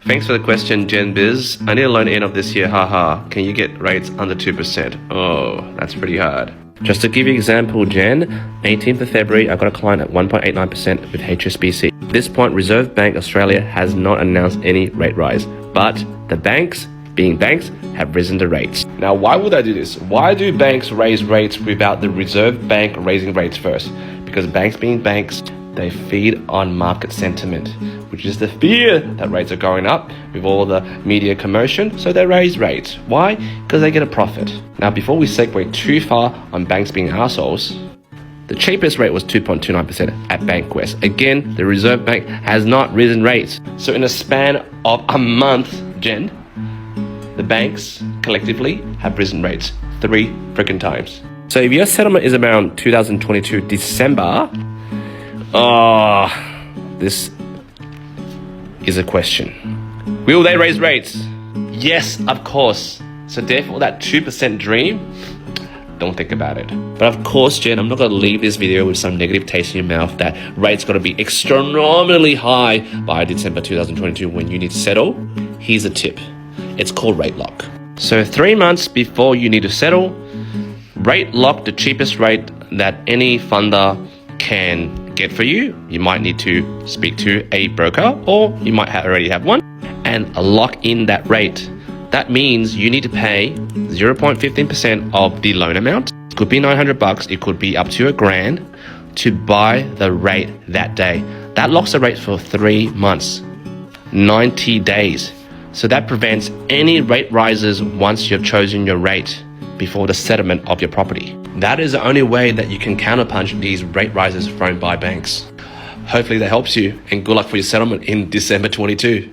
Thanks for the question, Gen Biz. I need a loan end of this year, haha. Can you get rates under 2%? Oh, that's pretty hard. Just to give you an example, Jen, 18th of February, I got a client at 1.89% with HSBC. At this point, Reserve Bank Australia has not announced any rate rise, but the banks, being banks, have risen the rates. Now, why would I do this? Why do banks raise rates without the Reserve Bank raising rates first? Because banks being banks, they feed on market sentiment, which is the fear that rates are going up with all the media commotion, so they raise rates. Why? Because they get a profit. Now, before we segue too far on banks being assholes, the cheapest rate was 2.29% at Bankwest. Again, the Reserve Bank has not risen rates. So in a span of a month, Jen, the banks collectively have risen rates 3 freaking times. So if your settlement is around 2022 December, this is a question. Will they raise rates? Yes, of course. So therefore, that 2% dream, don't think about it. But of course, Jen, I'm not going to leave this video with some negative taste in your mouth that rates got to be astronomically high by December 2022 when you need to settle. Here's a tip. It's called rate lock. So 3 months before you need to settle, rate lock the cheapest rate that any funder can get for you. You might need to speak to a broker, or you might already have one, and lock in that rate. That means you need to pay 0.15% of the loan amount. It could be $900, it could be up to $1,000 to buy the rate that day. That locks the rate for 3 months, 90 days. So that prevents any rate rises once you've chosen your rate before the settlement of your property. That is the only way that you can counterpunch these rate rises thrown by banks. Hopefully that helps you, and good luck for your settlement in December 22.